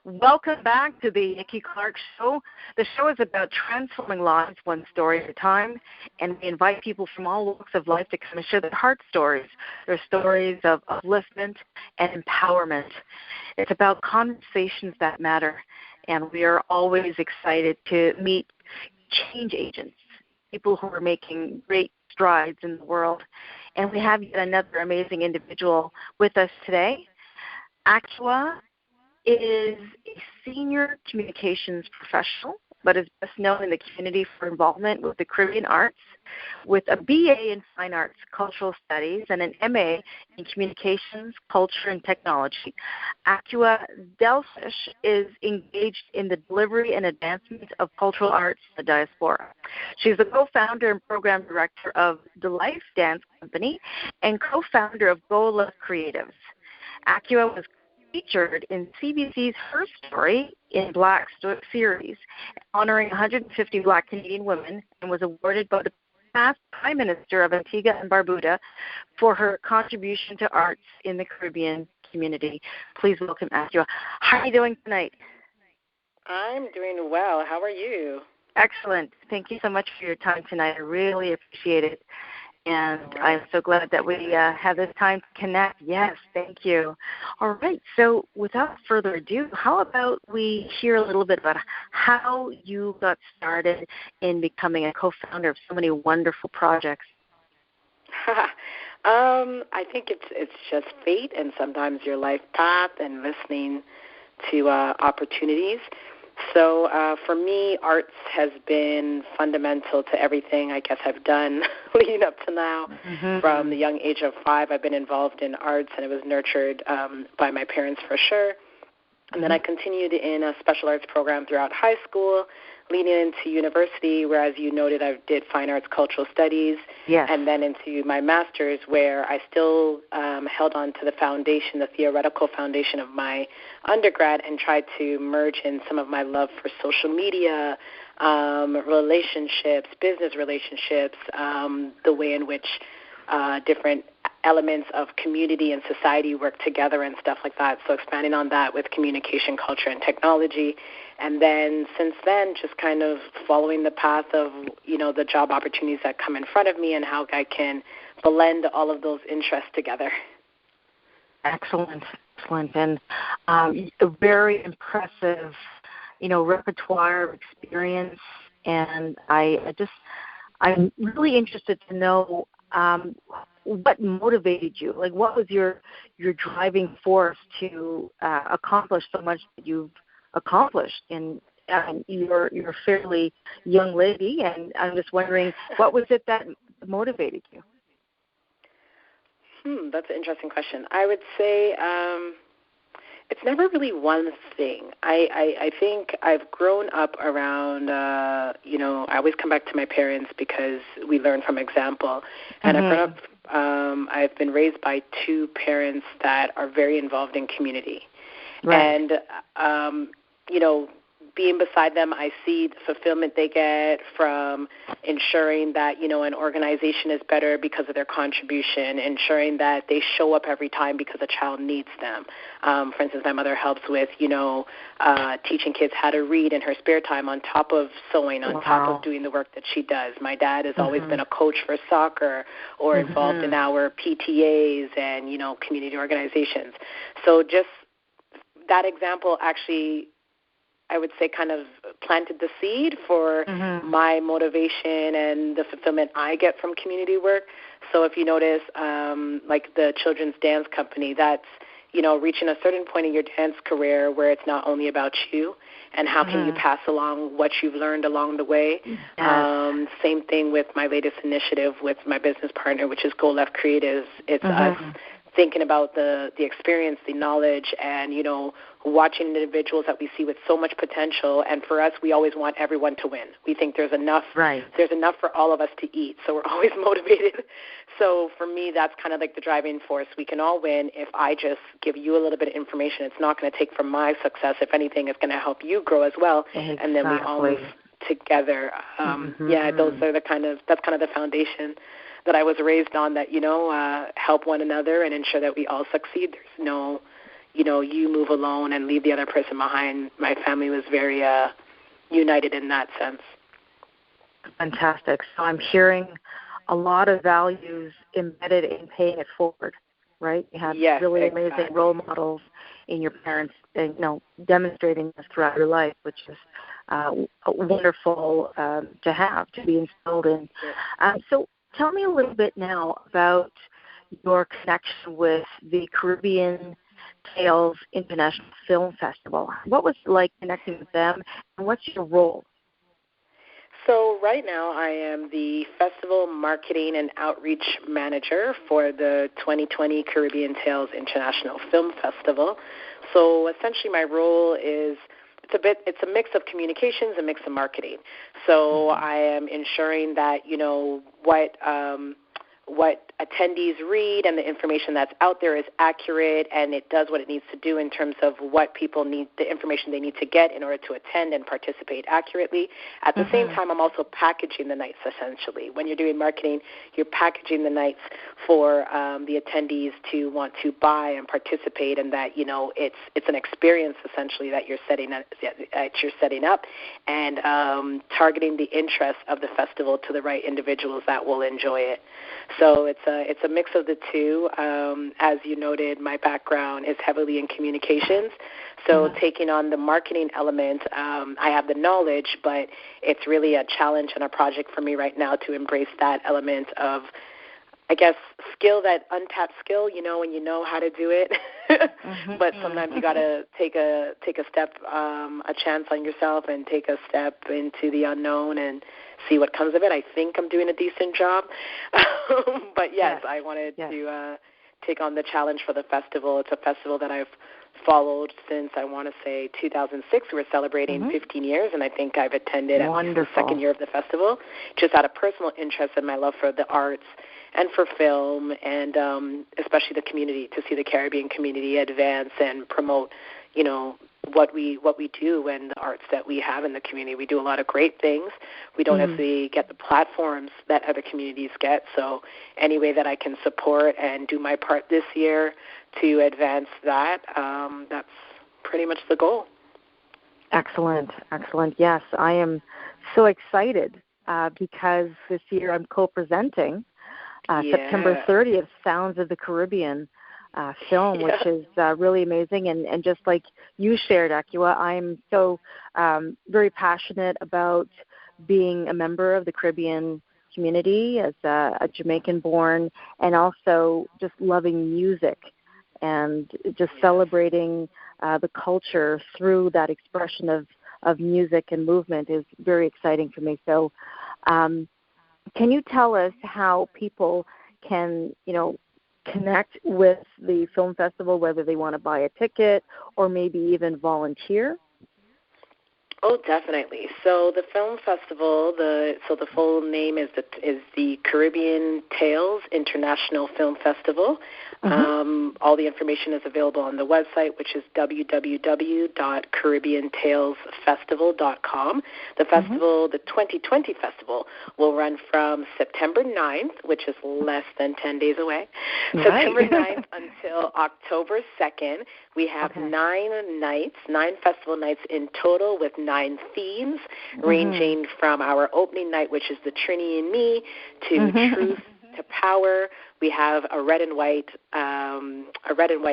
Welcome back to the Nikki Clarke Show. The show is about transforming lives one story at a time, and we invite people from all walks of life to come and share their heart stories, their stories of upliftment and empowerment. It's about conversations that matter, and we are always excited to meet change agents, people who are making great strides in the world. And we have yet another amazing individual with us today. Akua is a senior communications professional, but is best known in the community for involvement with the Caribbean arts, with a BA in Fine Arts, Cultural Studies, and an MA in Communications, Culture, and Technology. Akua Delfish is engaged in the delivery and advancement of cultural arts in the diaspora. She's the co-founder and program director of the Life Dance Company and co-founder of GoLeft Creatives. Akua was featured in CBC's HERstory in Black series, honoring 150 Black Canadian women, and was awarded by the past Prime Minister of Antigua and Barbuda for her contribution to arts in the Caribbean community. Please welcome Akua. How are you doing tonight? I'm doing well. How are you? Excellent. Thank you so much for your time tonight. I really appreciate it. And I'm so glad that we have this time to connect. Yes, thank you. All right, so without further ado, how about we hear a little bit about how you got started in becoming a co-founder of so many wonderful projects? I think it's just fate and sometimes your life path and listening to opportunities. So for me, arts has been fundamental to everything I guess I've done leading up to now. Mm-hmm. From the young age of 5, I've been involved in arts, and it was nurtured by my parents for sure. And then I continued in a special arts program throughout high school, leading into university, where, as you noted, I did fine arts cultural studies, yes. And then into my master's, where I still held on to the foundation, the theoretical foundation of my undergrad, and tried to merge in some of my love for social media, relationships, business relationships, the way in which different elements of community and society work together and stuff like that. So expanding on that with communication, culture, and technology. And then since then, just kind of following the path of, the job opportunities that come in front of me and how I can blend all of those interests together. Excellent. And a very impressive, repertoire of experience. And I'm really interested to know what motivated you? Like, what was your driving force to accomplish so much that you've accomplished? And you're a fairly young lady, and I'm just wondering, what was it that motivated you? That's an interesting question. I would say it's never really one thing. I think I've grown up around, I always come back to my parents because we learn from example. And I've grown up, I've been raised by 2 parents that are very involved in community. Right. And, being beside them, I see the fulfillment they get from ensuring that, an organization is better because of their contribution, ensuring that they show up every time because a child needs them. For instance, my mother helps with, teaching kids how to read in her spare time on top of sewing, on top of doing the work that she does. My dad has always been a coach for soccer or involved in our PTAs and, community organizations. So just that example actually, I would say, kind of planted the seed for my motivation and the fulfillment I get from community work. So if you notice, like the Children's Dance Company, that's, reaching a certain point in your dance career where it's not only about you and how can you pass along what you've learned along the way. Same thing with my latest initiative with my business partner, which is GoLeft Creatives. It's us thinking about the experience, the knowledge, and, watching individuals that we see with so much potential. And for us, we always want everyone to win. We think there's enough for all of us to eat, so we're always motivated. So for me, that's kind of like the driving force. We can all win if I just give you a little bit of information. It's not going to take from my success. If anything, it's going to help you grow as well. Exactly. And then we all move together. Those are that's kind of the foundation that I was raised on, that, help one another and ensure that we all succeed. There's no, you move alone and leave the other person behind. My family was very united in that sense. Fantastic. So I'm hearing a lot of values embedded in paying it forward, right? You have really amazing role models in your parents, demonstrating this throughout your life, which is wonderful to have, to be instilled in. So tell me a little bit now about your connection with the Caribbean Tales International Film Festival. What was it like connecting with them, and what's your role? So right now I am the Festival Marketing and Outreach Manager for the 2020 Caribbean Tales International Film Festival. So essentially my role is it's a mix of communications, a mix of marketing. So I am ensuring that, what attendees read and the information that's out there is accurate, and it does what it needs to do in terms of what people need, the information they need to get in order to attend and participate accurately. At the same time, I'm also packaging the nights, essentially. When you're doing marketing, you're packaging the nights for the attendees to want to buy and participate, and that, it's an experience, essentially, that you're setting up and targeting the interests of the festival to the right individuals that will enjoy it. So it's a mix of the two. As you noted, my background is heavily in communications. So taking on the marketing element, I have the knowledge, but it's really a challenge and a project for me right now to embrace that element of, I guess, skill, that untapped skill, when you know how to do it. But sometimes you got to take a step, a chance on yourself, and take a step into the unknown and see what comes of it. I think I'm doing a decent job. But yes, I wanted to take on the challenge for the festival. It's a festival that I've followed since, I want to say, 2006. We're celebrating 15 years, and I think I've attended at least the second year of the festival, just out of personal interest and my love for the arts and for film, and especially the community, to see the Caribbean community advance and promote, what we do and the arts that we have in the community. We do a lot of great things. We don't necessarily get the platforms that other communities get. So any way that I can support and do my part this year to advance that, that's pretty much the goal. Excellent. Yes, I am so excited because this year I'm co-presenting September 30th, Sounds of the Caribbean film, which is really amazing. And just like you shared, Akua, I'm so very passionate about being a member of the Caribbean community as a Jamaican-born, and also just loving music and just celebrating the culture through that expression of music and movement is very exciting for me. So can you tell us how people can, connect with the film festival, whether they want to buy a ticket or maybe even volunteer? Oh, definitely. So the film festival, the full name is the Caribbean Tales International Film Festival. All the information is available on the website, which is www.caribbeantalesfestival.com. The festival, the 2020 festival, will run from September 9th, which is less than 10 days away, September 9th until October 2nd. We have 9 festival nights in total, with 9 themes, ranging from our opening night, which is the Trini and Me, to Truth to Power. We have a red and white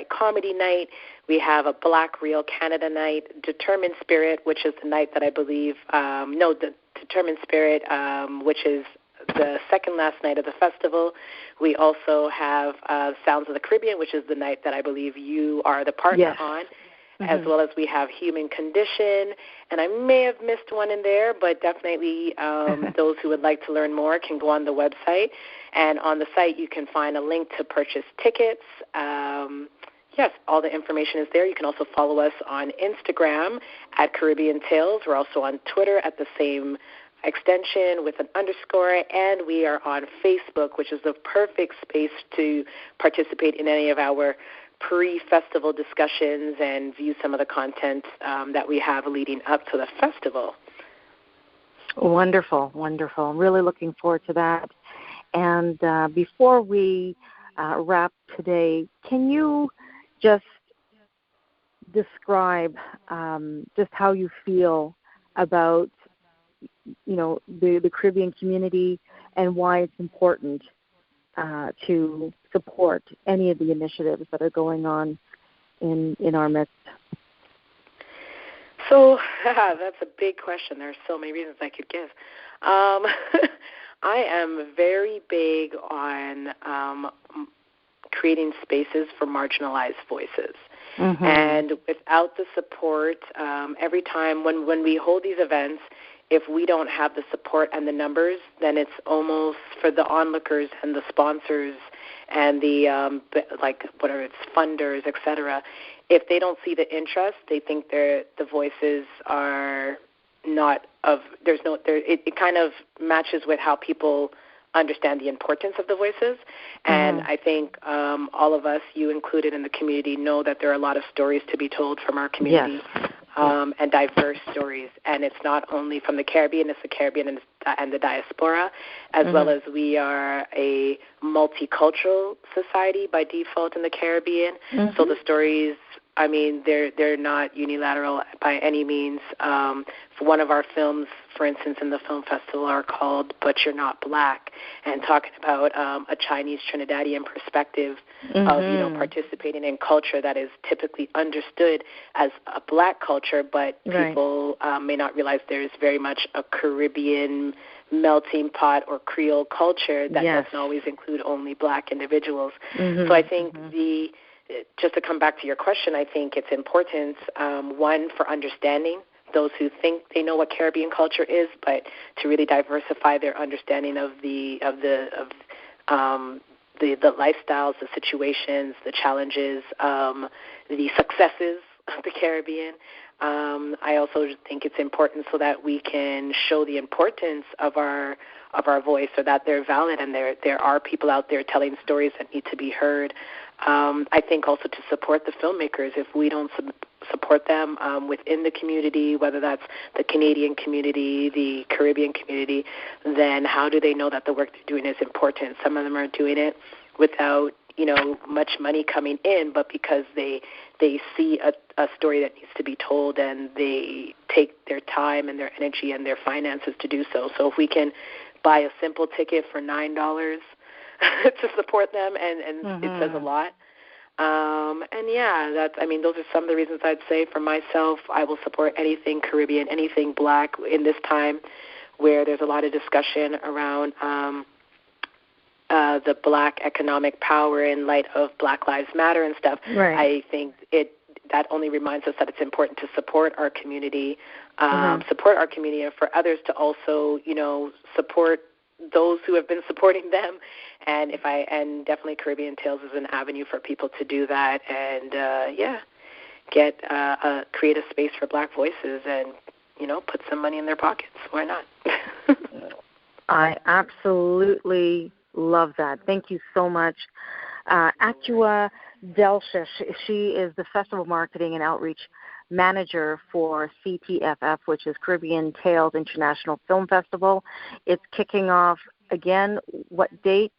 comedy night. We have a Black Real Canada night, Determined Spirit, which is the night that I believe the Determined Spirit, which is the second last night of the festival. We also have Sounds of the Caribbean, which is the night that I believe you are the partner on, as well as we have Human Condition, and I may have missed one in there, but definitely those who would like to learn more can go on the website, and on the site you can find a link to purchase tickets. Yes, all the information is there. You can also follow us on Instagram at Caribbean Tales. We're also on Twitter at the same extension with an underscore, and we are on Facebook, which is the perfect space to participate in any of our pre-festival discussions and view some of the content that we have leading up to the festival. Wonderful. I'm really looking forward to that. And before we wrap today, can you just describe just how you feel about, the Caribbean community and why it's important to support any of the initiatives that are going on in our midst? So that's a big question. There are so many reasons I could give. I am very big on creating spaces for marginalized voices. Mm-hmm. And without the support, every time when we hold these events, if we don't have the support and the numbers, then it's almost for the onlookers and the sponsors and the whatever it's funders, et cetera. If they don't see the interest, they think the voices are not of. There's no. It kind of matches with how people understand the importance of the voices. And I think all of us, you included in the community, know that there are a lot of stories to be told from our community. Yes. And diverse stories. And it's not only from the Caribbean, it's the Caribbean and the diaspora, as well as we are a multicultural society by default in the Caribbean. So the stories, I mean, they're not unilateral by any means. One of our films, for instance, in the film festival are called But You're Not Black, and talking about a Chinese Trinidadian perspective of, participating in culture that is typically understood as a black culture, but people may not realize there is very much a Caribbean melting pot or Creole culture that doesn't always include only black individuals. So I think just to come back to your question, I think it's important, one, for understanding those who think they know what Caribbean culture is, but to really diversify their understanding of the lifestyles, the situations, the challenges, the successes of the Caribbean. I also think it's important so that we can show the importance of our voice, so that they're valid and there are people out there telling stories that need to be heard. I think also to support the filmmakers. If we don't support them within the community, whether that's the Canadian community, the Caribbean community, then how do they know that the work they're doing is important? Some of them are doing it without, much money coming in, but because they see a story that needs to be told, and they take their time and their energy and their finances to do so. So if we can buy a simple ticket for $9 to support them, and it says a lot. Those are some of the reasons I'd say for myself. I will support anything Caribbean, anything black in this time where there's a lot of discussion around the black economic power in light of Black Lives Matter and stuff. I think that only reminds us that it's important to support our community, and for others to also, support those who have been supporting them, and definitely Caribbean Tales is an avenue for people to do that, and create a space for black voices, and put some money in their pockets. Why not? I absolutely love that. Thank you so much. Akua Delfish, she is the Festival Marketing and Outreach Manager for CTFF, which is Caribbean Tales International Film Festival. It's kicking off again. What date,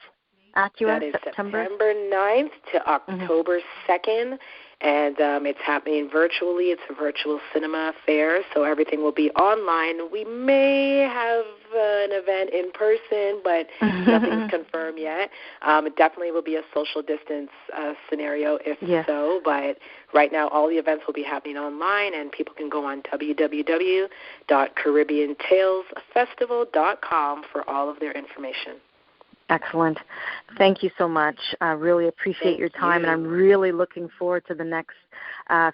Akua? That is September 9th to October 2nd. And it's happening virtually. It's a virtual cinema fair, so everything will be online. We may have an event in person, but nothing's confirmed yet. It definitely will be a social distance scenario if so, but right now all the events will be happening online, and people can go on www.caribbeantalesfestival.com for all of their information. Excellent. Thank you so much. I really appreciate your time, and I'm really looking forward to the next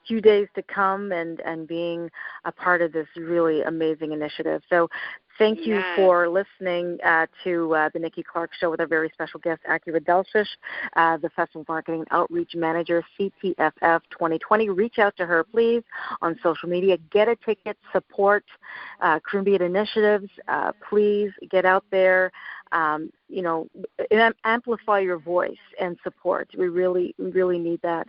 few days to come and being a part of this really amazing initiative. So thank you for listening to the Nikki Clarke Show with our very special guest, Akua Delfish, the Festival Marketing Outreach Manager, CTFF 2020. Reach out to her, please, on social media. Get a ticket. Support Caribbean initiatives. Please get out there. amplify your voice and support. We really need that.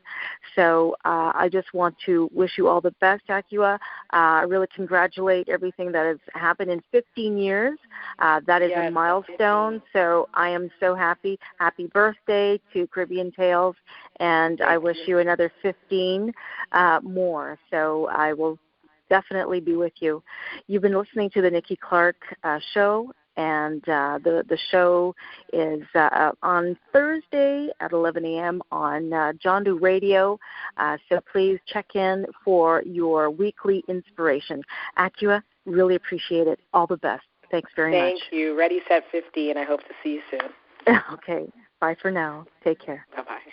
So I just want to wish you all the best, Akua. I really congratulate everything that has happened in 15 years. That is a milestone. So I am so happy. Happy birthday to Caribbean Tales, and I wish you another 15 more. So I will definitely be with you. You've been listening to the Nikki Clarke Show. And the show is on Thursday at 11 a.m. on John Doe Radio. So please check in for your weekly inspiration. Akua, really appreciate it. All the best. Thanks very much. Thank you. Ready, set, 50, and I hope to see you soon. Okay. Bye for now. Take care. Bye-bye.